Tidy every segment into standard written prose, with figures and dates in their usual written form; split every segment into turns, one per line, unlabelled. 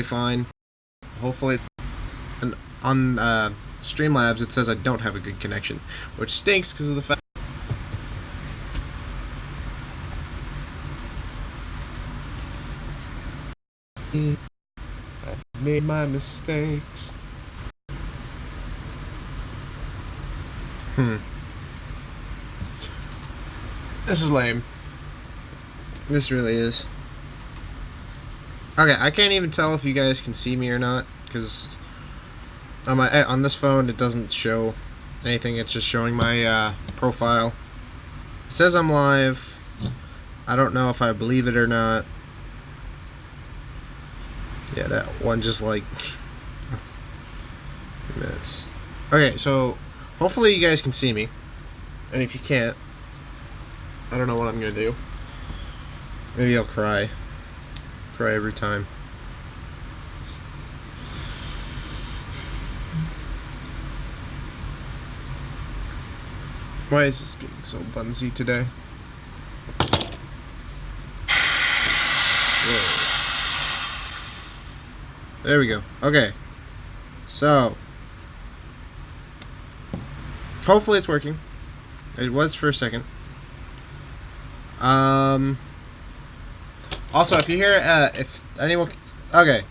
fine. Hopefully, and on Streamlabs it says I don't have a good connection, which stinks because of the fact. I made my mistakes. This is lame. This really is. Okay, I can't even tell if you guys can see me or not, because on this phone it doesn't show anything. It's just showing my profile. It says I'm live. I don't know if I believe it or not. Yeah, that one just like minutes. Okay, so hopefully you guys can see me, and if you can't, I don't know what I'm gonna do. Maybe I'll cry every time. Why is this being so bunsy today? Whoa. There we go. Okay. So, hopefully it's working. It was for a second. Also, if you hear, if anyone, okay,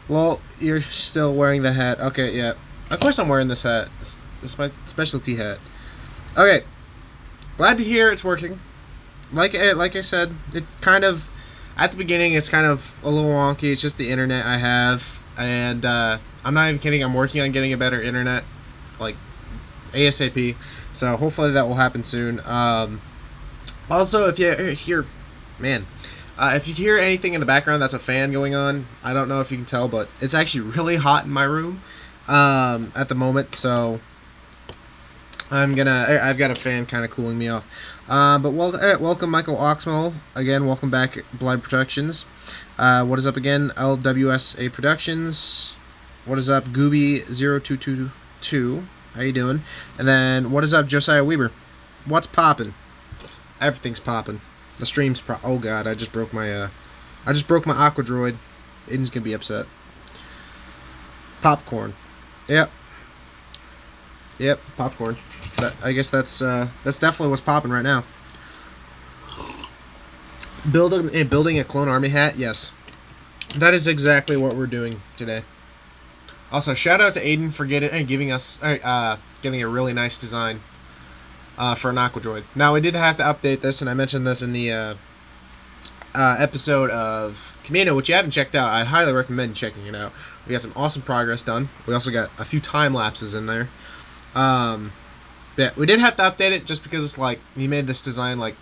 well, you're still wearing the hat. Okay, yeah. Of course I'm wearing this hat. It's my specialty hat. Okay. Glad to hear it's working. Like I said, it kind of, at the beginning, it's kind of a little wonky. It's just the internet I have, and I'm not even kidding. I'm working on getting a better internet, like ASAP. So hopefully that will happen soon. Also, if you hear, man, if you hear anything in the background, that's a fan going on. I don't know if you can tell, but it's actually really hot in my room at the moment. So I've got a fan kind of cooling me off. But welcome, Michael Oxmall. Again, welcome back, Blind Productions. What is up again? LWSA Productions. What is up, Gooby0222? How you doing? And then, what is up, Josiah Weber? What's poppin'? Everything's poppin'. The stream's oh god, I just broke my Aqua Droid. Aiden's gonna be upset. Popcorn. Yep, popcorn. I guess that's definitely what's popping right now. Building a clone army hat. Yes, that is exactly what we're doing today. Also, shout out to Aiden for giving us getting a really nice design for an Aqua Droid. Now we did have to update this, and I mentioned this in the episode of Camino, which you haven't checked out. I'd highly recommend checking it out. We got some awesome progress done. We also got a few time lapses in there. Yeah, we did have to update it just because it's like he made this design like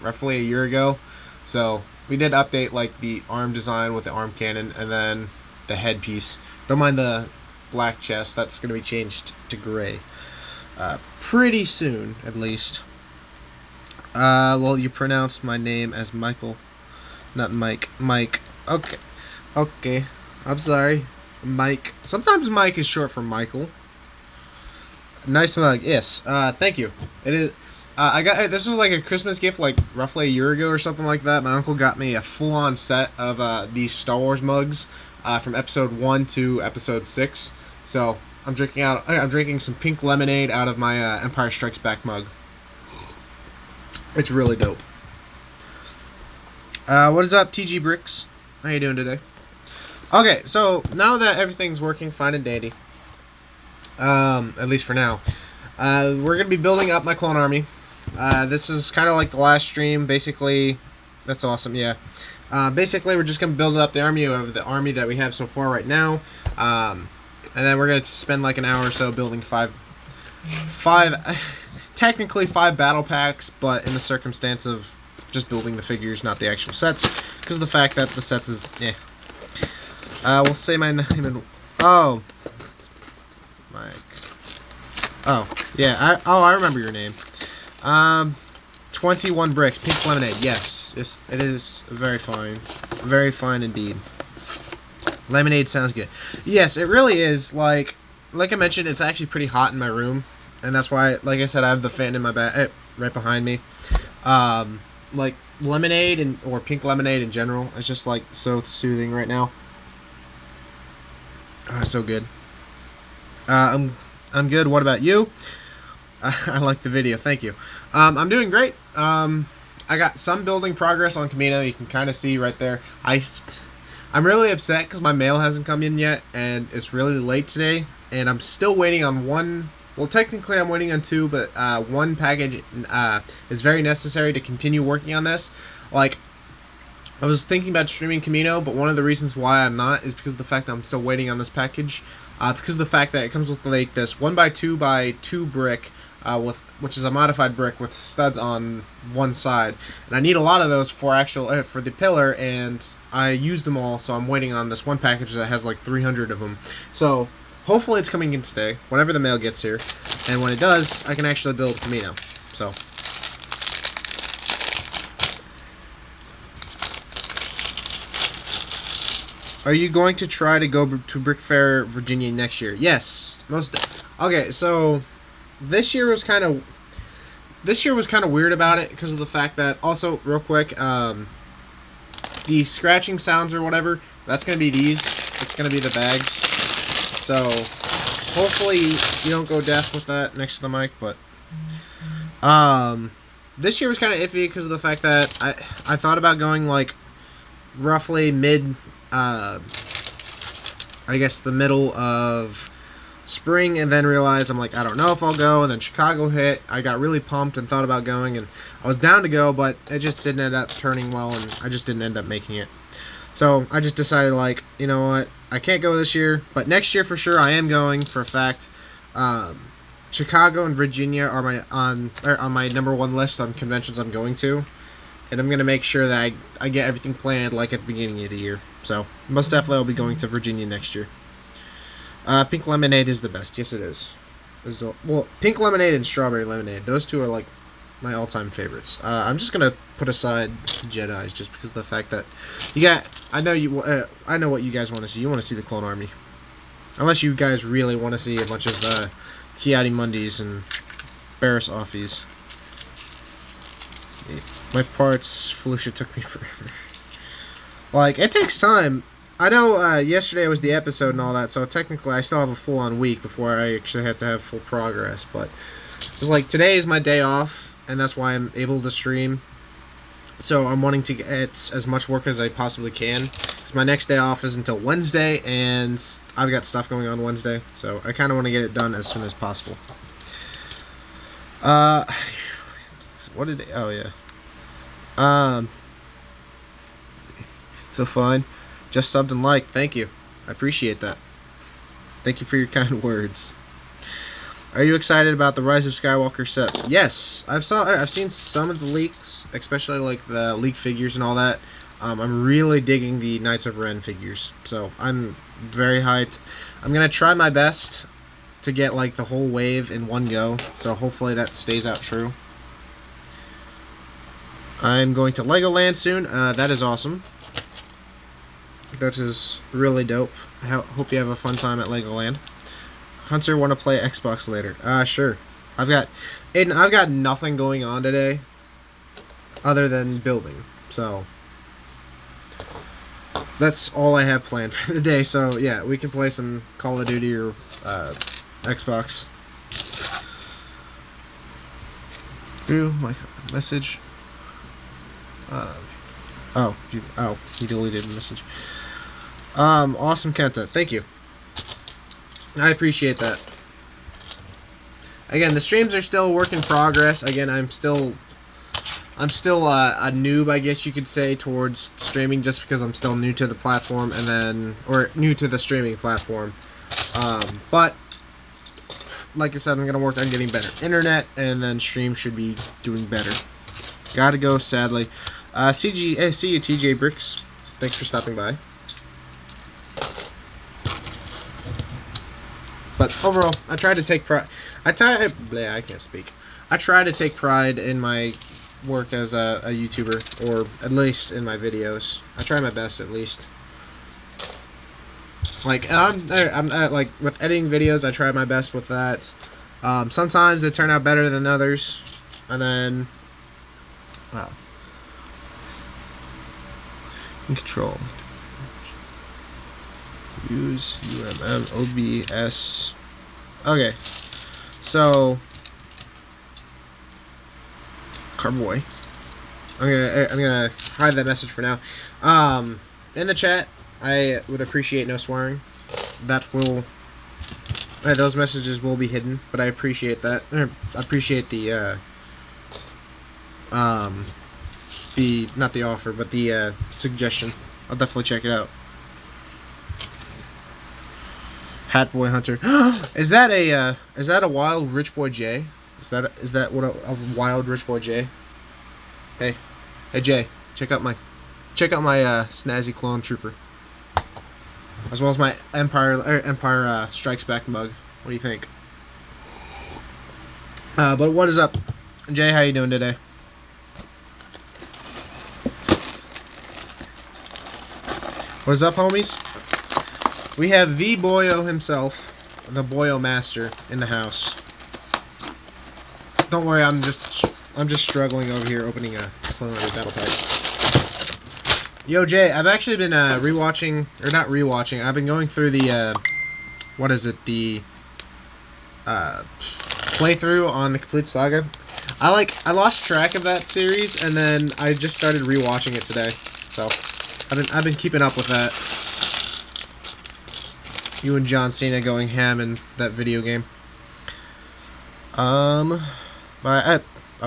roughly a year ago, so we did update like the arm design with the arm cannon and then the headpiece. Don't mind the black chest; that's going to be changed to gray pretty soon, at least. Well, you pronounced my name as Michael, not Mike. Mike. Okay. I'm sorry, Mike. Sometimes Mike is short for Michael. Nice mug. Yes. Thank you. It is. I got this was like a Christmas gift, like roughly a year ago or something like that. My uncle got me a full-on set of these Star Wars mugs from episode 1 to episode 6. So I'm drinking some pink lemonade out of my Empire Strikes Back mug. It's really dope. What is up, TG Bricks? How you doing today? Okay, so now that everything's working fine and dandy. At least for now. We're going to be building up my clone army. This is kind of like the last stream, basically. That's awesome, yeah. Basically, we're just going to build up the army that we have so far right now. And then we're going to spend like an hour or so building technically five battle packs, but in the circumstance of just building the figures, not the actual sets, because of the fact that the sets is, we'll say my name and, oh, Mike. Oh, yeah, I remember your name. 21 bricks, pink lemonade. Yes, it is very fine. Very fine indeed. Lemonade sounds good. Yes, it really is. Like I mentioned, it's actually pretty hot in my room, and that's why, like I said, I have the fan in my back, right behind me. Like lemonade or pink lemonade in general is just like so soothing right now. Oh, so good. I'm good. What about you? I like the video. Thank you. I'm doing great. I got some building progress on Camino. You can kind of see right there. I'm really upset because my mail hasn't come in yet, and it's really late today. And I'm still waiting on one. Well, technically, I'm waiting on two, but one package is very necessary to continue working on this. Like, I was thinking about streaming Camino, but one of the reasons why I'm not is because of the fact that I'm still waiting on this package. Because of the fact that it comes with like this 1x2x2 brick, which is a modified brick with studs on one side, and I need a lot of those for for the pillar, and I used them all, so I'm waiting on this one package that has like 300 of them. So hopefully it's coming in today, whenever the mail gets here, and when it does, I can actually build Camino. So. Are you going to try to go to Brick Fair, Virginia next year? Yes, Okay, so this year was kind of weird about it because of the fact that, also real quick, the scratching sounds or whatever, that's gonna be these. It's gonna be the bags. So hopefully you don't go deaf with that next to the mic. But this year was kind of iffy because of the fact that I thought about going like roughly mid. I guess the middle of spring, and then realized I'm like, I don't know if I'll go, and then Chicago hit. I got really pumped and thought about going, and I was down to go, but it just didn't end up turning well, and I just didn't end up making it. So I just decided, like, you know what, I can't go this year, but next year for sure I am going for a fact. Chicago and Virginia are on my number one list on conventions I'm going to, and I'm gonna make sure that I get everything planned like at the beginning of the year. So most definitely I'll be going to Virginia next year. Pink lemonade is the best. Yes, it is. Well, pink lemonade and strawberry lemonade. Those two are like my all-time favorites. I'm just gonna put aside Jedi's just because of the fact that I know what you guys want to see. You want to see the Clone Army, unless you guys really want to see a bunch of Ki-Adi-Mundis and Barriss Offees. My parts, Felucia took me forever. Like, it takes time. I know yesterday was the episode and all that, so technically I still have a full-on week before I actually have to have full progress, but it's like today is my day off, and that's why I'm able to stream. So I'm wanting to get as much work as I possibly can, because my next day off is until Wednesday, and I've got stuff going on Wednesday, so I kind of want to get it done as soon as possible. What did... Oh, yeah. So fine. Just subbed and liked. Thank you. I appreciate that. Thank you for your kind words. Are you excited about the Rise of Skywalker sets? Yes. I've seen some of the leaks, especially like the leak figures and all that. I'm really digging the Knights of Ren figures. So I'm very hyped. I'm going to try my best to get like the whole wave in one go. So hopefully that stays out true. I'm going to Legoland soon. That is awesome. That is really dope. I hope you have a fun time at Legoland. Hunter, want to play Xbox later? Sure. I've got nothing going on today other than building. So that's all I have planned for the day. So yeah, we can play some Call of Duty or Xbox. Through my message. He deleted the message. Awesome, Kenta. Thank you. I appreciate that. Again, the streams are still a work in progress. Again, I'm still a noob, I guess you could say, towards streaming, just because I'm still new to the platform, or new to the streaming platform. But like I said, I'm gonna work on getting better internet, and then stream should be doing better. Gotta go, sadly. See you, TJ Bricks. Thanks for stopping by. But overall, I try to take pride. I can't speak. I try to take pride in my work as a YouTuber, or at least in my videos. I try my best, at least. Like, I'm like with editing videos, I try my best with that. Sometimes they turn out better than others, and then control. Use UMM OBS. Okay, so Carboy. I'm gonna hide that message for now. In the chat, I would appreciate no swearing. That will. Those messages will be hidden, but I appreciate that. I appreciate the not the offer, but the suggestion. I'll definitely check it out. Hatboy Hunter. Is that a wild Rich Boy J? Is that what a wild Rich Boy J? Hey Jay, check out my snazzy clone trooper, as well as my Empire Strikes Back mug. What do you think? But what is up, Jay? How you doing today? What is up, homies? We have the Boyo himself, the Boyo Master, in the house. Don't worry, I'm just struggling over here opening a Clone Army battle pack. Yo, Jay, I've actually been rewatching, or not rewatching. I've been going through the what is it? The playthrough on the Complete Saga. I lost track of that series, and then I just started rewatching it today. So I've been keeping up with that. You and John Cena going ham in that video game. Oh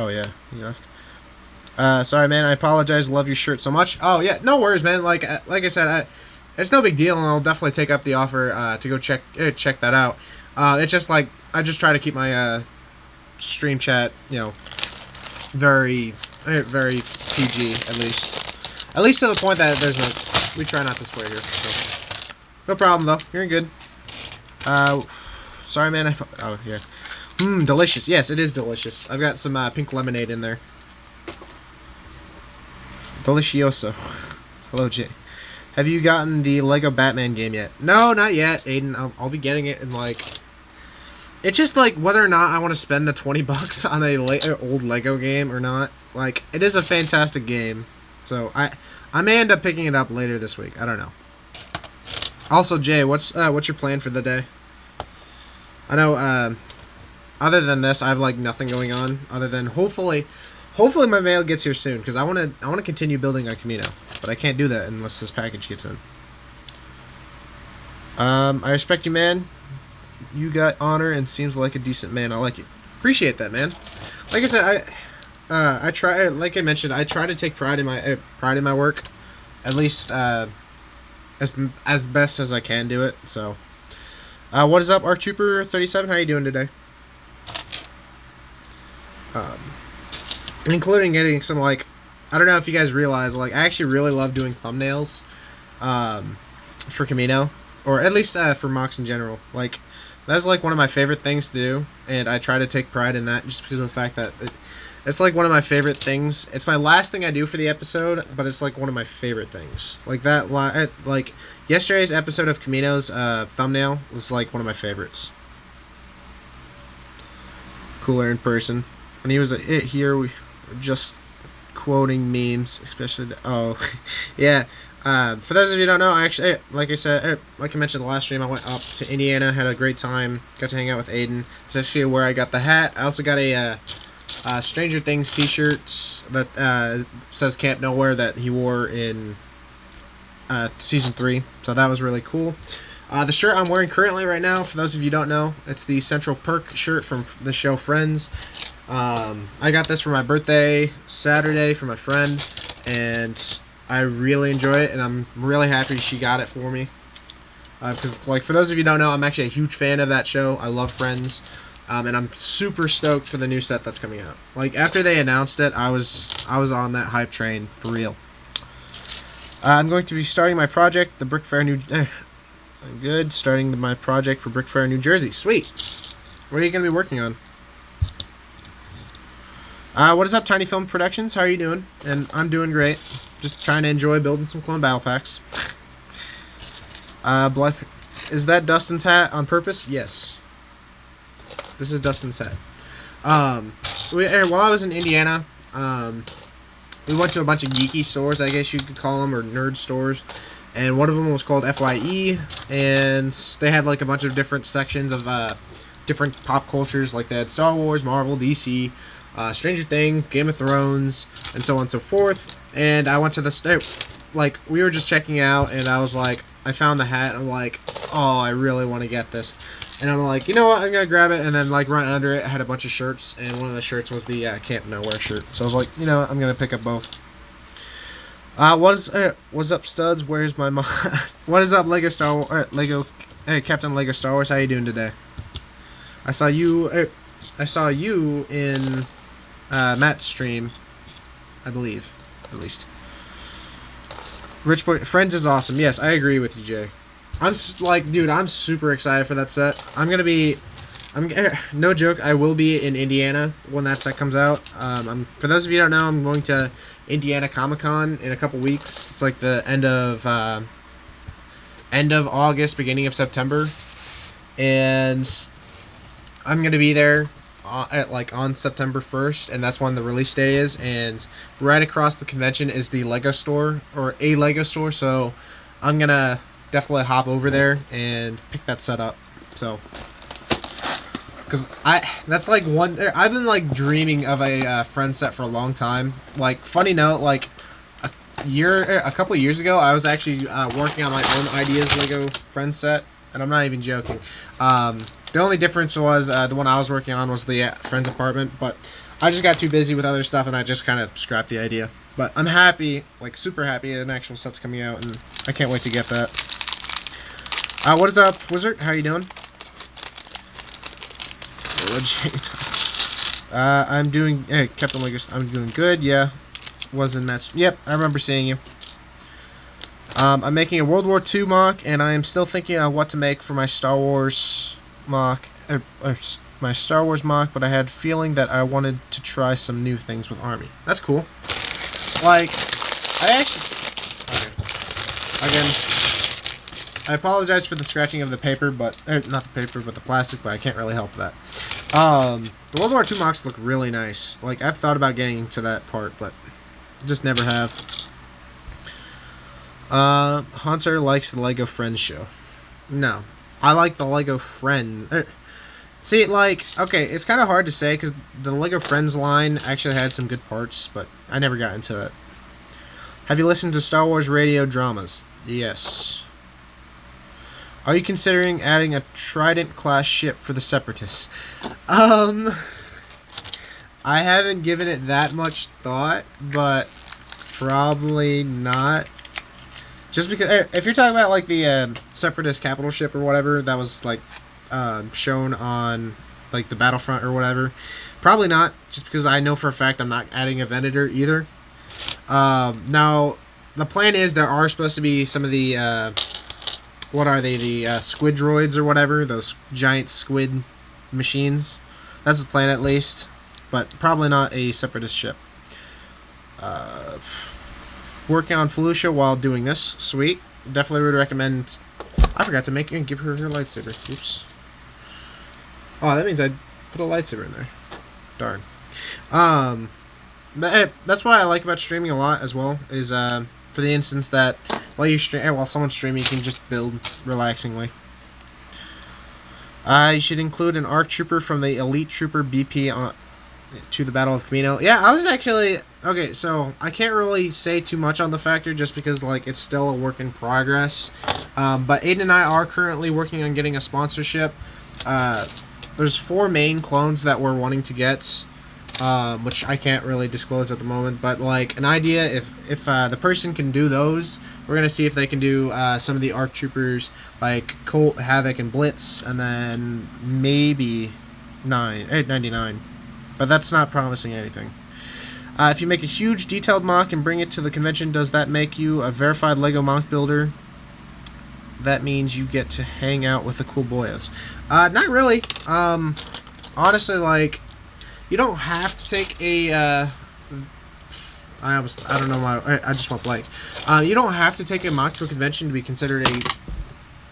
yeah, he left. Sorry, man. I apologize. Love your shirt so much. Oh yeah, no worries, man. Like I said, it's no big deal, and I'll definitely take up the offer to go check that out. It's just like I just try to keep my stream chat, you know, very PG at least to the point that there's no. We try not to swear here. So. No problem though. You're good. Sorry, man. Oh yeah. Delicious. Yes, it is delicious. I've got some pink lemonade in there. Delicioso. Hello, Jay. Have you gotten the Lego Batman game yet? No, not yet, Aiden. I'll be getting it in like. It's just like whether or not I want to spend the $20 on a old Lego game or not. Like, it is a fantastic game, so I may end up picking it up later this week. I don't know. Also, Jay, what's your plan for the day? I know, other than this, I have like nothing going on other than hopefully my mail gets here soon, because I want to continue building on Camino, but I can't do that unless this package gets in. I respect you, man. You got honor and seems like a decent man. I like you. Appreciate that, man. Like I said, I try. Like I mentioned, I try to take pride in my work, at least as best as I can do it. So, what is up, Arc Trooper 37? How you doing today? Including getting some, like, I don't know if you guys realize, like, I actually really love doing thumbnails for Camino, or at least for Mox in general. Like, that's like one of my favorite things to do, and I try to take pride in that just because of the fact that it's like one of my favorite things. It's my last thing I do for the episode, but it's like one of my favorite things. Like that, like yesterday's episode of Camino's thumbnail was like one of my favorites. Cooler in person. When he was here, we were just quoting memes, especially yeah. For those of you who don't know, I actually, like I said, like I mentioned in the last stream, I went up to Indiana, had a great time, got to hang out with Aiden. It's actually where I got the hat. I also got a Stranger Things t-shirt that says Camp Nowhere that he wore in Season 3, so that was really cool. The shirt I'm wearing currently right now, for those of you who don't know, it's the Central Perk shirt from the show Friends. I got this for my birthday Saturday for my friend, and I really enjoy it, and I'm really happy she got it for me. Because, like, for those of you who don't know, I'm actually a huge fan of that show. I love Friends, and I'm super stoked for the new set that's coming out. Like, after they announced it, I was on that hype train for real. I'm going to be starting my project, the Brick Fair I'm good. Starting my project for Brick Fair, New Jersey. Sweet. What are you going to be working on? What is up, Tiny Film Productions? How are you doing? And I'm doing great. Just trying to enjoy building some clone battle packs. Is that Dustin's hat on purpose? Yes. This is Dustin's hat. While I was in Indiana, we went to a bunch of geeky stores, I guess you could call them, or nerd stores. and one of them was called FYE, and they had like a bunch of different sections of different pop cultures, like they had Star Wars, Marvel, DC, Stranger Things, Game of Thrones, and so on and so forth. And I went to the like, we were just checking out, and I was like, I found the hat, and I'm like, oh, I really want to get this. And I'm like, you know what, I'm gonna grab it. And then like right under it, I had a bunch of shirts, and one of the shirts was the Camp Nowhere shirt. So I was like, you know what, I'm gonna pick up both. What's up, studs? Where's my mom? What is up, Lego Star Wars? Hey, Captain Lego Star Wars. How you doing today? I saw you in Matt's stream, I believe, at least. Rich Boy Friends is awesome. Yes, I agree with you, Jay. I'm like, dude, I'm super excited for that set. No joke, I will be in Indiana when that set comes out. For those of you who don't know, I'm going to Indiana Comic-Con in a couple weeks. It's like the end of August, beginning of September, and I'm gonna be there on September 1st, and that's when the release day is. And right across the convention is the Lego store, or a Lego store. So I'm gonna definitely hop over there and pick that set up. So, because that's like I've been like dreaming of a friend set for a long time. Like, funny note, like a couple of years ago, I was actually working on my own ideas Lego friend set, and I'm not even joking. The only difference was the one I was working on was the friend's apartment, but I just got too busy with other stuff, and I just kind of scrapped the idea. But I'm happy, like super happy, an actual set's coming out, and I can't wait to get that. What is up, Wizard? How you doing? I'm doing. Hey, Captain Lego. I'm doing good. Yeah, was in Matt's. Yep, I remember seeing you. I'm making a World War II mock, and I am still thinking on what to make for my Star Wars mock. My Star Wars mock, but I had a feeling that I wanted to try some new things with Army. That's cool. Like, I actually. Okay. Again. I apologize for the scratching of the paper, but not the paper, but the plastic. But I can't really help that. The World War II mocks look really nice. Like, I've thought about getting to that part, but just never have. Hunter likes the Lego Friends show. No, I like the Lego Friends. See, like, okay, it's kind of hard to say because the Lego Friends line actually had some good parts, but I never got into it. Have you listened to Star Wars radio dramas? Yes. Are you considering adding a Trident-class ship for the Separatists? I haven't given it that much thought, but probably not. Just because, if you're talking about, like, the Separatist capital ship or whatever that was, like, shown on, like, the Battlefront or whatever, probably not, just because I know for a fact I'm not adding a Venator either. Now, the plan is there are supposed to be some of the, what are they, the squid droids or whatever, those giant squid machines. That's the plan at least, but probably not a Separatist ship. Working on Felucia while doing this, sweet. Definitely would recommend. I forgot to make and give her her lightsaber. Oops. Oh, that means I'd put a lightsaber in there. Darn. But that's why I like about streaming a lot as well, is for the instance that while someone's streaming, you can just build relaxingly. You should include an ARC trooper from the Elite Trooper BP to the Battle of Camino. Yeah, I was actually okay. So I can't really say too much on the factor just because like it's still a work in progress. But Aiden and I are currently working on getting a sponsorship. There's 4 main clones that we're wanting to get, which I can't really disclose at the moment. But like an idea, if the person can do those, we're gonna see if they can do some of the ARC troopers like Colt, Havoc, and Blitz, and then maybe 99. But that's not promising anything. If you make a huge detailed mock and bring it to the convention, does that make you a verified Lego mock builder? That means you get to hang out with the cool boyos. Not really. Honestly, like, you don't have to take a. I don't know why. I just went blank. You don't have to take a mock to a convention to be considered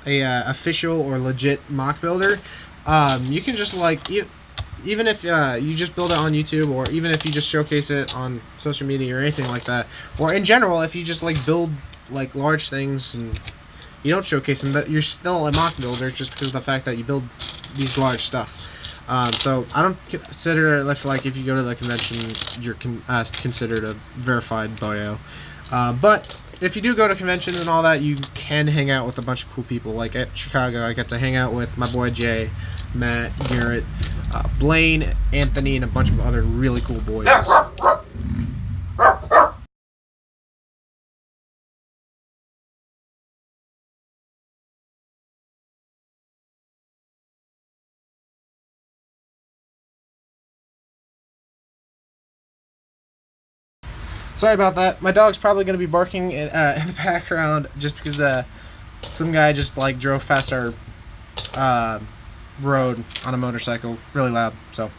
a official or legit mock builder. You can just like even if you just build it on YouTube, or even if you just showcase it on social media or anything like that, or in general, if you just like build like large things and you don't showcase them, that you're still a mock builder just because of the fact that you build these large stuff. So I don't consider it like if you go to the convention, you're considered a verified boyo. But if you do go to conventions and all that, you can hang out with a bunch of cool people. Like at Chicago, I got to hang out with my boy Jay, Matt, Garrett, Blaine, Anthony, and a bunch of other really cool boys. Sorry about that. My dog's probably going to be barking in the background just because some guy just like drove past our road on a motorcycle really loud. So,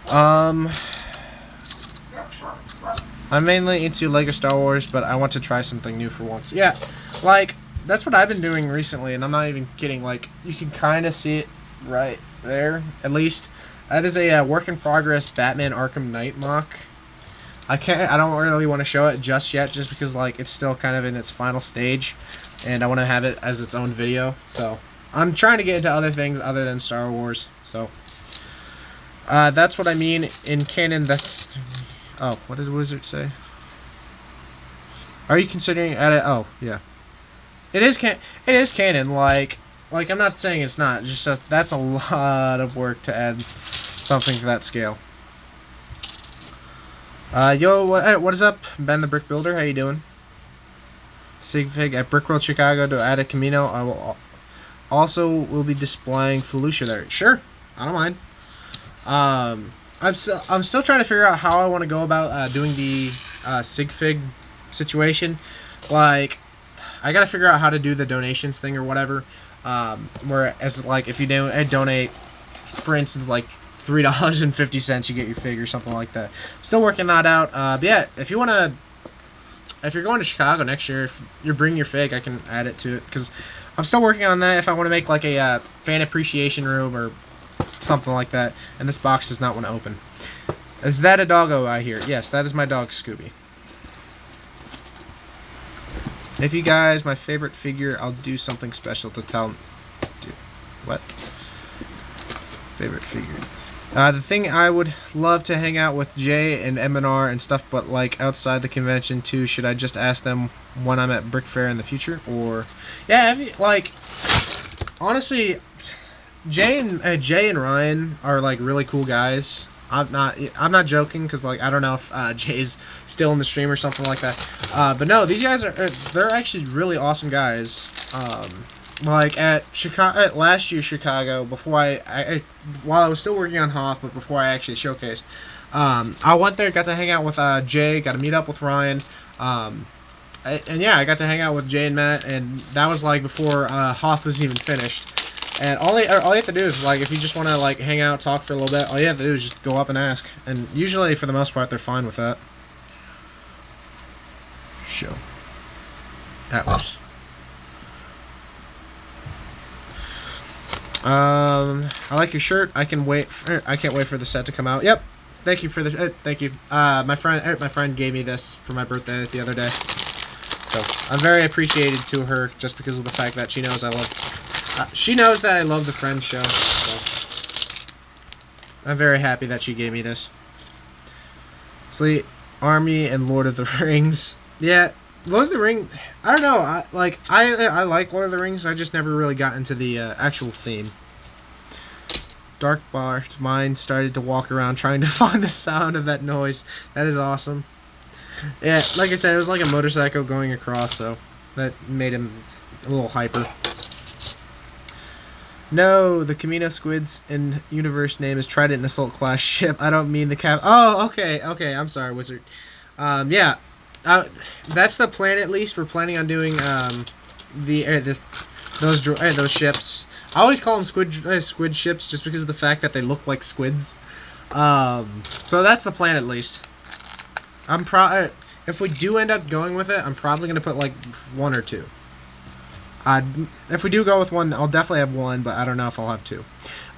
I'm mainly into Lego Star Wars, but I want to try something new for once. Yeah, like that's what I've been doing recently, and I'm not even kidding. Like you can kind of see it right there, at least. That is a work in progress Batman Arkham Knight mock. I don't really want to show it just yet, just because like it's still kind of in its final stage, and I want to have it as its own video. So I'm trying to get into other things other than Star Wars. So that's what I mean in canon. That's what did Wizard say? Are you considering edit? Oh yeah, it is canon. Like I'm not saying it's not. Just that's a lot of work to add something to that scale. Yo, what is up? Ben the Brick Builder, how you doing? Sigfig at Brickworld Chicago to add a Camino. I will be displaying Felucia there. Sure, I don't mind. I'm still trying to figure out how I want to go about doing the Sigfig situation. Like, I gotta figure out how to do the donations thing or whatever. Whereas, like, if you donate, for instance, like $3.50, you get your fig or something like that. Still working that out. But yeah, if you're going to Chicago next year, if you're bringing your fig, I can add it to it, because I'm still working on that. If I want to make like a fan appreciation room or something like that, and this box does not want to open. Is that a doggo I hear? Yes, that is my dog Scooby. If you guys, my favorite figure, I'll do something special to tell. What? Favorite figure. The thing I would love to hang out with Jay and M&R and stuff, but like outside the convention too. Should I just ask them when I'm at Brick Fair in the future, or yeah, like honestly, Jay and Ryan are like really cool guys. I'm not joking, because like I don't know if Jay's still in the stream or something like that. But no, these guys they're actually really awesome guys. Like at Chicago, last year Chicago, before while I was still working on Hoth, but before I actually showcased, I went there, got to hang out with Jay, got to meet up with Ryan, and yeah, I got to hang out with Jay and Matt, and that was like before Hoth was even finished. And all you have to do is, like, if you just want to like hang out, talk for a little bit, all you have to do is just go up and ask, and usually for the most part they're fine with that. Show. Atlas. I like your shirt. I can't wait for the set to come out. Yep. Thank you for the thank you. My friend gave me this for my birthday the other day. So, I'm very appreciated to her, just because of the fact that she knows she knows that I love the Friends show. So I'm very happy that she gave me this. Sleep Army and Lord of the Rings. Yeah, Lord of the Rings, I don't know, I like Lord of the Rings, I just never really got into the actual theme. Dark Bart's mind started to walk around trying to find the sound of that noise. That is awesome. Yeah, like I said, it was like a motorcycle going across, so that made him a little hyper. No, the Camino Squids in universe name is Trident Assault class ship. I don't mean the cap. Oh, okay, I'm sorry, Wizard. Yeah. That's the plan, at least. We're planning on doing those ships. I always call them squid ships, just because of the fact that they look like squids. So that's the plan, at least. If we do end up going with it, I'm probably gonna put like one or two. If we do go with one, I'll definitely have one, but I don't know if I'll have two.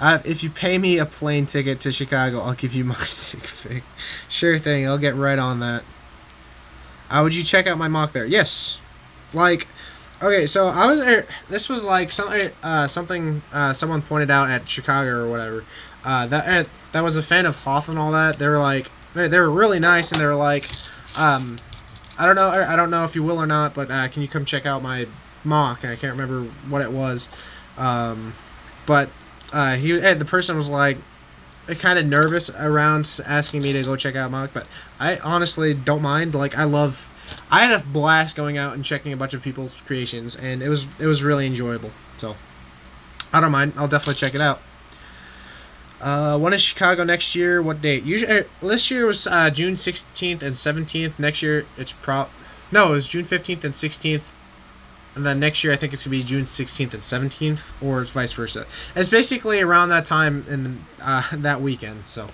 If you pay me a plane ticket to Chicago, I'll give you my sig fig. Sure thing, I'll get right on that. Would you check out my mock there? Yes. Like, okay, so I was this was like something someone pointed out at Chicago or whatever. That was a fan of Hoth and all that. They were like they were really nice, and they were like, I don't know if you will or not, but can you come check out my mock? I can't remember what it was, but the person was like kind of nervous around asking me to go check out mock, but I honestly don't mind. Like I had a blast going out and checking a bunch of people's creations, and it was really enjoyable. So I don't mind. I'll definitely check it out. When is Chicago next year? What date? Usually this year was June 16th and 17th. Next year it's it was June 15th and 16th. And then next year I think it's gonna be June 16th and 17th, or it's vice versa. It's basically around that time in that weekend. So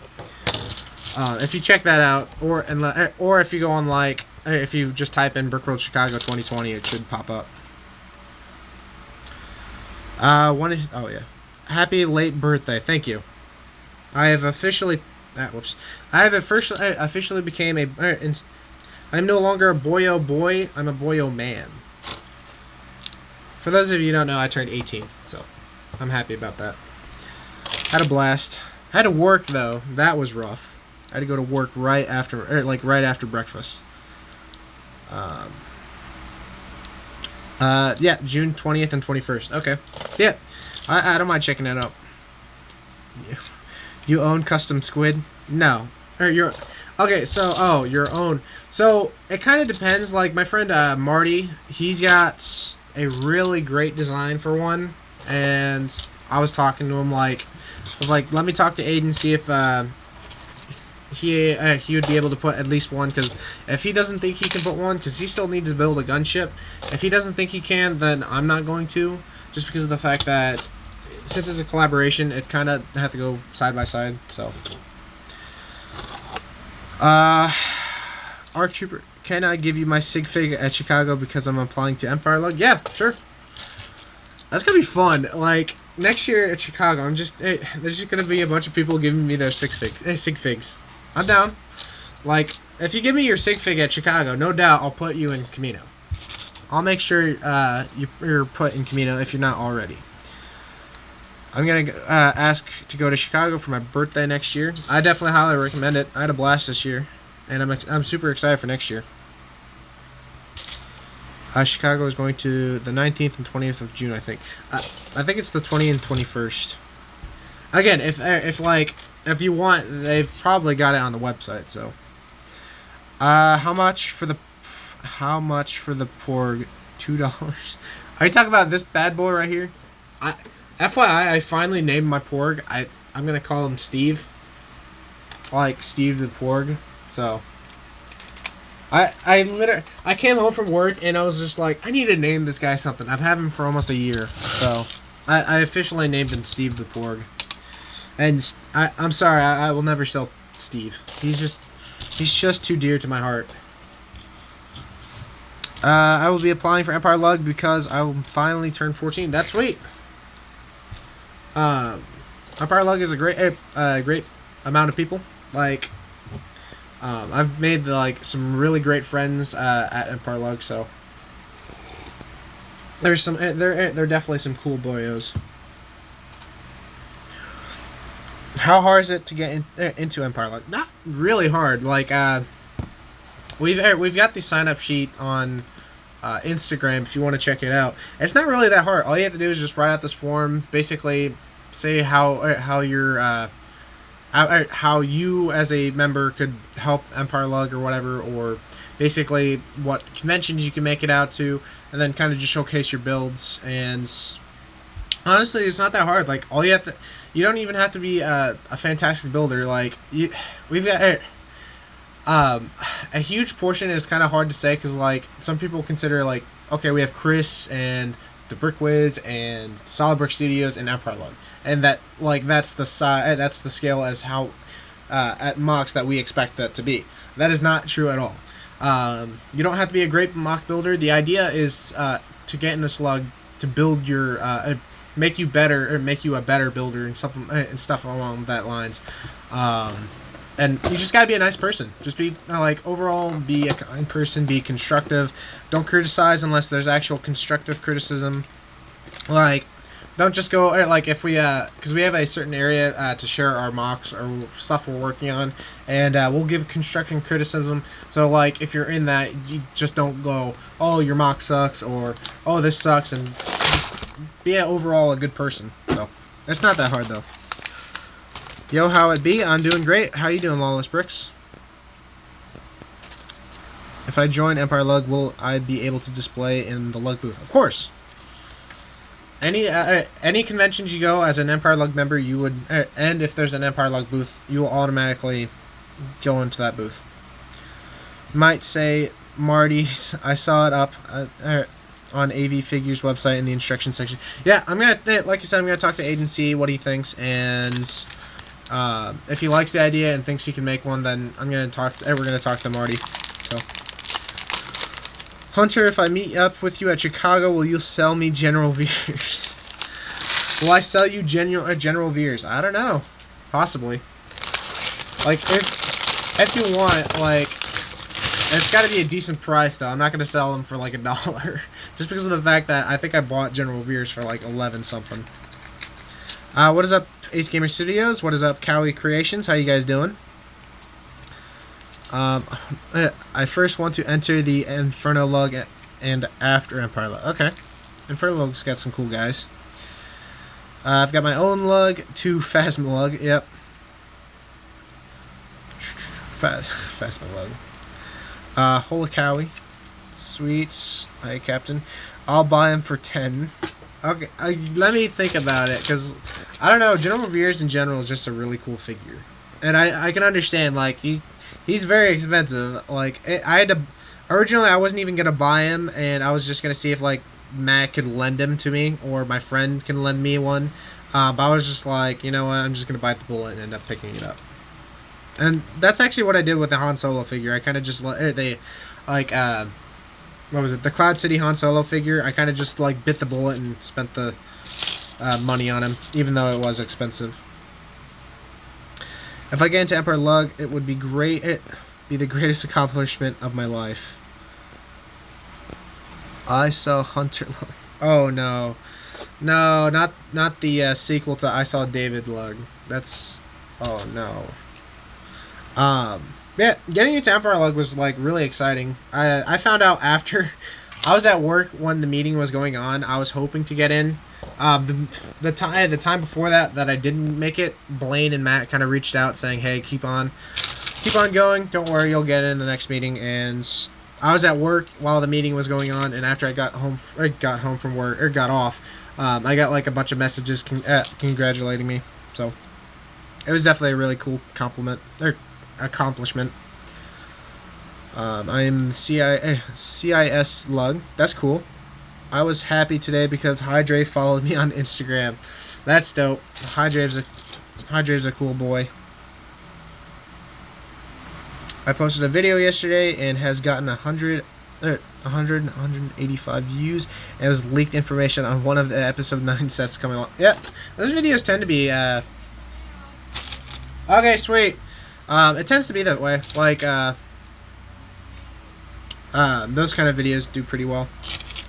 if you check that out, or if you go on like if you just type in Brickworld Chicago 2020, it should pop up. Oh yeah, happy late birthday! Thank you. I have officially officially became I'm no longer a boyo boy. I'm a boyo man. For those of you who don't know, I turned 18, so I'm happy about that. Had a blast. Had to work though. That was rough. I had to go to work right after breakfast. Yeah, June 20th and 21st. Okay. Yeah, I don't mind checking that out. You own custom squid? No. Or you're okay. So your own. So it kind of depends. Like my friend Marty, he's got a really great design for one, and I was talking to him I was like, let me talk to Aiden, see if he would be able to put at least one, because if he doesn't think he can put one, because he still needs to build a gunship, if he doesn't think he can, then I'm not going to, just because of the fact that since it's a collaboration, it kind of have to go side by side. So ARC Trooper, can I give you my sig fig at Chicago because I'm applying to Empire Lug? Yeah, sure. That's gonna be fun. Like next year at Chicago, there's just gonna be a bunch of people giving me their sig figs. I'm down. Like if you give me your sig fig at Chicago, no doubt I'll put you in Camino. I'll make sure you're put in Camino if you're not already. I'm gonna ask to go to Chicago for my birthday next year. I definitely highly recommend it. I had a blast this year, and I'm super excited for next year. Chicago is going to the 19th and 20th of June, I think. I think it's the 20th and 21st. Again, if you want, they've probably got it on the website. So, how much for the Porg? $2. Are you talking about this bad boy right here? FYI, I finally named my Porg. I'm gonna call him Steve. Like Steve the Porg. So I came home from work and I was just like, I need to name this guy something. I've had him for almost a year. So I officially named him Steve the Porg. And I'm sorry, I will never sell Steve. He's just too dear to my heart. I will be applying for Empire Lug because I will finally turn 14. That's sweet. Empire Lug is a great amount of people. Like, I've made some really great friends at Empire Lug, so there's there definitely some cool boyos. How hard is it to get into Empire Lug? Not really hard. Like, we've got the sign up sheet on Instagram if you want to check it out. It's not really that hard. All you have to do is just write out this form, basically say how you as a member could help Empire Lug or whatever, or basically what conventions you can make it out to, and then kind of just showcase your builds. And honestly, it's not that hard. Like, you don't even have to be a fantastic builder. Like, we've got a huge portion is kind of hard to say, because like some people consider, like, okay, we have Chris and the Brick Wiz and Solid Brick Studios and Empire Lug, and that's the scale as how at mocks that we expect that to be. That is not true at all. You don't have to be a great mock builder. The idea is to get in the slug to build your make you a better builder and stuff along that lines. And you just gotta be a nice person. Just be like, overall, be a kind person, be constructive. Don't criticize unless there's actual constructive criticism. Like, don't just go, like, if we, because we have a certain area to share our mocks or stuff we're working on, and we'll give constructive criticism. So, like, if you're in that, you just don't go, oh, your mock sucks, or, oh, this sucks, and just be overall a good person. So, it's not that hard, though. Yo, how it be? I'm doing great. How you doing, Lawless Bricks? If I join Empire Lug, will I be able to display in the Lug booth? Of course. Any conventions you go as an Empire Lug member, you would, and if there's an Empire Lug booth, you will automatically go into that booth. Might say Marty's. I saw it up on AV Figures website in the instruction section. Yeah, I'm gonna, like you said, I'm gonna talk to Aiden, see what he thinks, and if he likes the idea and thinks he can make one, then I'm gonna talk. We're gonna talk to Marty. So. Hunter, if I meet up with you at Chicago, will you sell me General Veers? Will I sell you General Veers? I don't know. Possibly. Like, if you want, like, it's got to be a decent price, though. I'm not going to sell them for, like, $1. Just because of the fact that I think I bought General Veers for, like, 11 something. What is up, Ace Gamer Studios? What is up, Cowie Creations? How you guys doing? I first want to enter the Inferno Lug and after Empire Lug. Okay. Inferno Lug's got some cool guys. I've got my own lug, 2 Phasma Lug. Yep. Phasma Lug. Holy Cowie. Sweets. Hi, Captain. I'll buy him for 10. Okay, let me think about it, because, I don't know, General Veers in general is just a really cool figure. And I can understand, like, he's very expensive. Like, originally I wasn't even gonna buy him, and I was just gonna see if, like, Matt could lend him to me, or my friend can lend me one. But I was just like, you know what, I'm just gonna bite the bullet and end up picking it up. And that's actually what I did with the Han Solo figure. I kind of just what was it? The Cloud City Han Solo figure. I kind of just, like, bit the bullet and spent the money on him, even though it was expensive. If I get into Empire Lug, it would be great. It'd be the greatest accomplishment of my life. I saw Hunter Lug. Oh no, no, not the sequel to I Saw David Lug. That's, oh no. Yeah, getting into Empire Lug was, like, really exciting. I found out after I was at work when the meeting was going on. I was hoping to get in. The time before that I didn't make it, Blaine and Matt kind of reached out saying, hey, keep on going, don't worry, you'll get it in the next meeting. And I was at work while the meeting was going on, and after I got home from work, or got off, I got, like, a bunch of messages congratulating me. So it was definitely a really cool accomplishment. I'm CIS Lug. That's cool. I was happy today because Hydre followed me on Instagram. That's dope. Hydre's a cool boy. I posted a video yesterday and has gotten 185 views. And it was leaked information on one of the episode 9 sets coming along. Yep, those videos tend to be okay, sweet. It tends to be that way. Like those kind of videos do pretty well.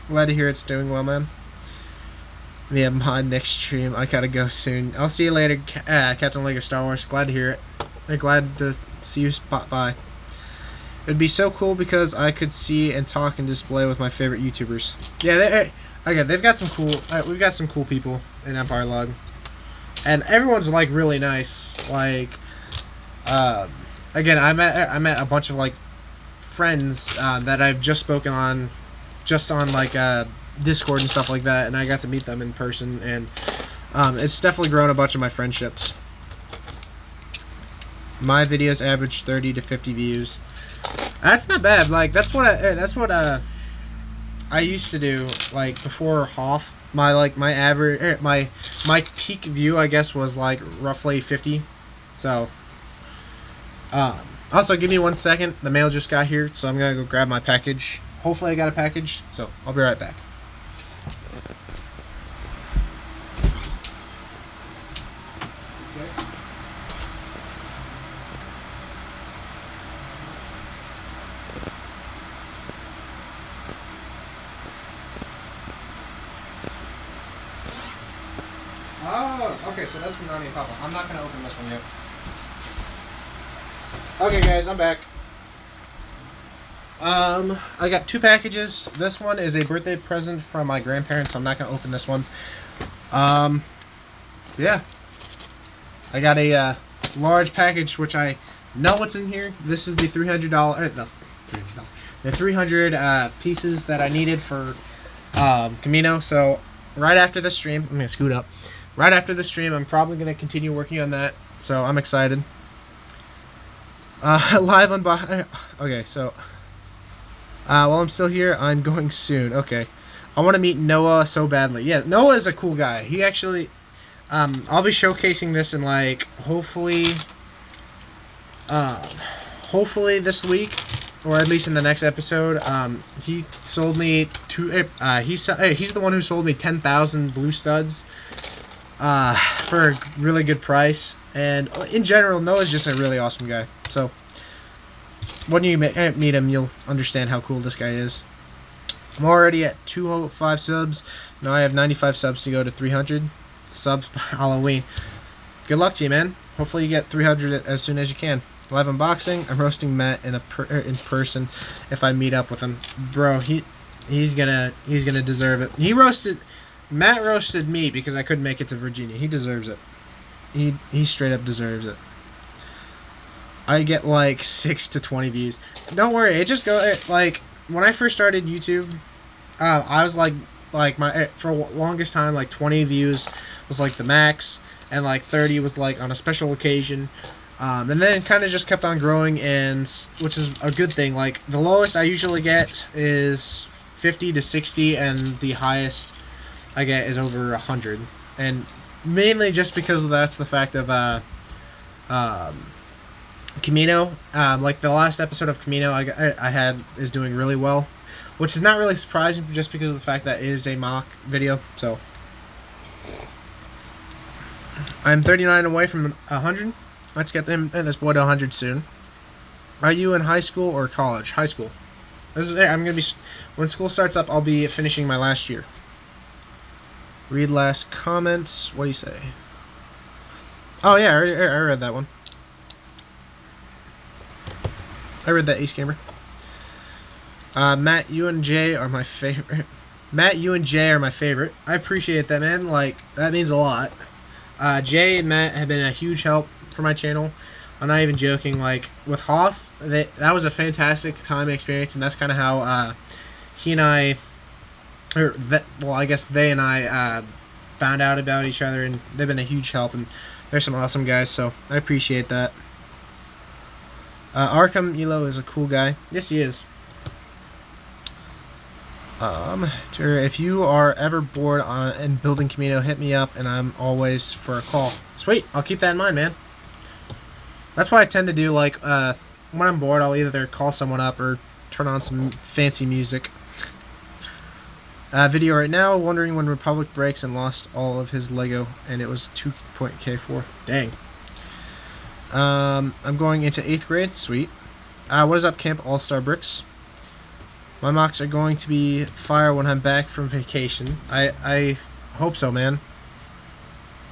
Glad to hear it's doing well, man. Yeah, mod next stream. I gotta go soon. I'll see you later, Captain Lego Star Wars. Glad to hear it. They're glad to see you spot by. It'd be so cool because I could see and talk and display with my favorite YouTubers. Yeah, they've got some cool. We've got some cool people in Empire Lug, and everyone's, like, really nice. Like, again, I met a bunch of, like, friends that I've just spoken on. Just on, like, Discord and stuff like that, and I got to meet them in person, and it's definitely grown a bunch of my friendships. My videos average 30 to 50 views. That's not bad. Like, that's what I used to do, like, before Hoth. My average, my peak view, I guess, was, like, roughly 50. So, also, give me 1 second. The mail just got here, so I'm gonna go grab my package. Hopefully I got a package, so I'll be right back. Oh, okay, so that's from Nani and Papa. I'm not going to open this one yet. Okay, guys, I'm back. I got 2 packages. This one is a birthday present from my grandparents, so I'm not going to open this one. Yeah. I got a large package, which I know what's in here. This is the $300, the 300 pieces that I needed for Camino. So right after the stream, I'm going to scoot up. Right after the stream, I'm probably going to continue working on that. So I'm excited. Live on... Okay, so... while I'm still here, I'm going soon. Okay. I want to meet Noah so badly. Yeah, Noah is a cool guy. He actually... I'll be showcasing this in, like, hopefully this week, or at least in the next episode. He sold me he's the one who sold me 10,000 blue studs for a really good price. And in general, Noah's just a really awesome guy. So when you meet him, you'll understand how cool this guy is. I'm already at 205 subs. Now I have 95 subs to go to 300 subs by Halloween. Good luck to you, man. Hopefully you get 300 as soon as you can. Live unboxing. I'm roasting Matt in person if I meet up with him, bro. He's gonna deserve it. Matt roasted me because I couldn't make it to Virginia. He deserves it. He straight up deserves it. I get like 6 to 20 views. Don't worry, it just goes like when I first started YouTube. I was like for the longest time, like 20 views was like the max, and like 30 was like on a special occasion. And then it kind of just kept on growing, and which is a good thing. Like the lowest I usually get is 50 to 60, and the highest I get is over 100. And mainly just because that's the fact of Camino. Like the last episode of Camino I had is doing really well, which is not really surprising just because of the fact that it is a mock video. So I'm 39 away from 100. Let's get them and this boy to 100 soon. Are you in high school or college? High school. This is it. I'm gonna be when school starts up. I'll be finishing my last year. Read last comments. What do you say? Oh yeah, I read that one. I read that, Ace Gamer. Matt, you and Jay are my favorite. Matt, you and Jay are my favorite. I appreciate that, man. Like, that means a lot. Jay and Matt have been a huge help for my channel. I'm not even joking. Like, with Hoth, that was a fantastic time experience, and that's kind of how he and I, well, I guess they and I found out about each other, and they've been a huge help, and they're some awesome guys, so I appreciate that. Arkham Elo is a cool guy. Yes, he is. If you are ever bored in building Camino, hit me up, and I'm always for a call. Sweet, I'll keep that in mind, man. That's why I tend to do, like, when I'm bored, I'll either call someone up or turn on some fancy music. Video right now, wondering when Republic breaks and lost all of his Lego, and it was 2.K4. Dang. I'm going into 8th grade. Sweet. What is up, Camp All-Star Bricks? My mocks are going to be fire when I'm back from vacation. I hope so, man.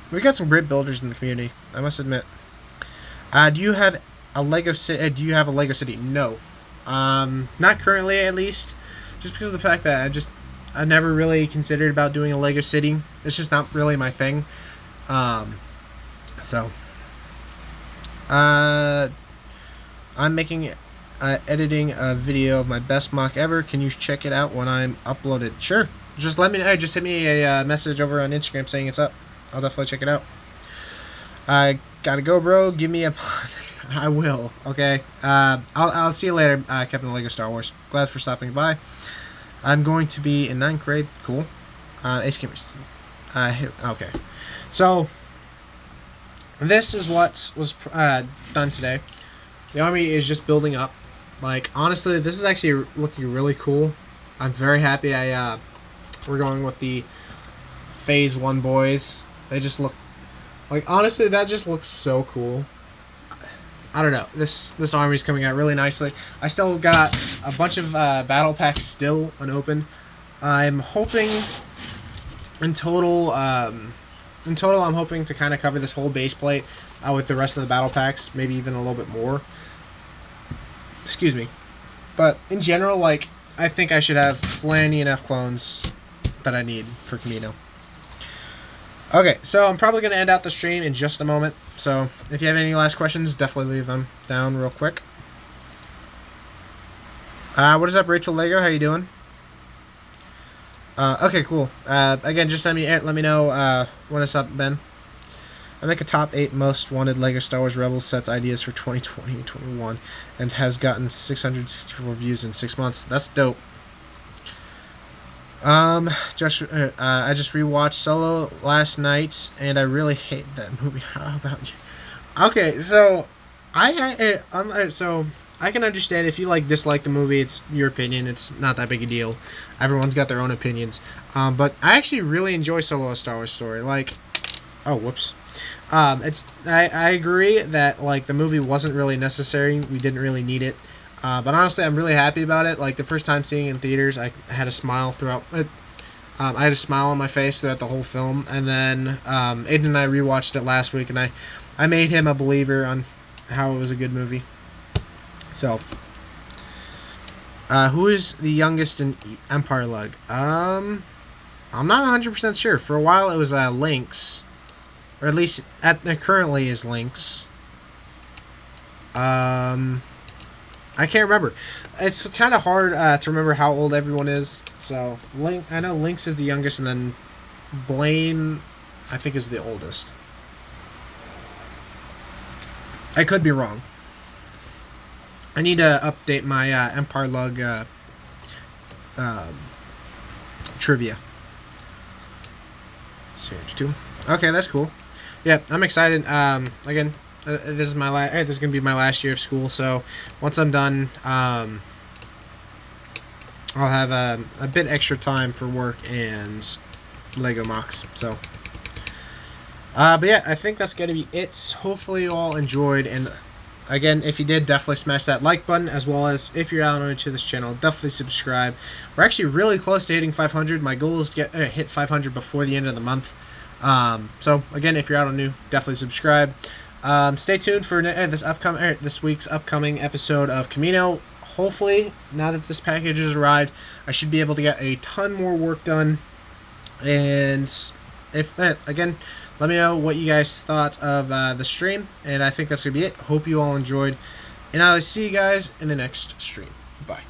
We got some great builders in the community, I must admit. Do you have a Lego City? Do you have a Lego City? No. Not currently, at least. Just because of the fact that I never really considered about doing a Lego City. It's just not really my thing. So. I'm editing a video of my best mock ever. Can you check it out when I'm uploaded? Sure. Just let me know. Just send me a message over on Instagram saying it's up. I'll definitely check it out. I gotta go, bro. Give me a... I will. Okay. I'll see you later, Captain Lego Star Wars. Glad for stopping by. I'm going to be in 9th grade. Cool. Ace Gamers. Okay. So... this is what was done today. The army is just building up. Like, honestly, this is actually looking really cool. I'm very happy we're going with the Phase 1 boys. They just look... like, honestly, that just looks so cool. I don't know. This army's coming out really nicely. I still got a bunch of battle packs still unopened. I'm hoping in total... in total, I'm hoping to kind of cover this whole base plate with the rest of the battle packs, maybe even a little bit more. Excuse me. But in general, like, I think I should have plenty enough clones that I need for Kamino. Okay, so I'm probably going to end out the stream in just a moment. So if you have any last questions, definitely leave them down real quick. What is up, Rachel Lego? How you doing? Okay, cool. Again, just let me know when it's up, Ben. I make a top 8 most wanted LEGO Star Wars Rebels sets ideas for 2020 and 21, and has gotten 664 views in 6 months. That's dope. I just rewatched Solo last night, and I really hate that movie. How about you? Okay, so I can understand if you dislike the movie. It's your opinion. It's not that big a deal. Everyone's got their own opinions. But I actually really enjoy Solo: A Star Wars Story. Oh, whoops. I agree that the movie wasn't really necessary. We didn't really need it. But honestly, I'm really happy about it. The first time seeing it in theaters, I had a smile throughout. I had a smile on my face throughout the whole film. And then Aiden and I rewatched it last week, and I made him a believer on how it was a good movie. So, who is the youngest in Empire Lug? I'm not 100% sure. For a while, it was Lynx. Or at least currently is Lynx. I can't remember. It's kind of hard to remember how old everyone is. So I know Lynx is the youngest, and then Blaine, I think, is the oldest. I could be wrong. I need to update my Empire Lug trivia. Series 2. Okay, that's cool. Yeah, I'm excited. Again, this is this is gonna be my last year of school. So once I'm done, I'll have a bit extra time for work and Lego MOCs. So, but yeah, I think that's gonna be it. Hopefully you all enjoyed, and again, if you did, definitely smash that like button, as well as if you're out to this channel, definitely subscribe. We're actually really close to hitting 500. My goal is to hit 500 before the end of the month. So again, if you're out on new, definitely subscribe. Stay tuned for this week's upcoming episode of Kamino. Hopefully, now that this package has arrived, I should be able to get a ton more work done. And again, let me know what you guys thought of the stream, and I think that's gonna be it. Hope you all enjoyed, and I'll see you guys in the next stream. Bye.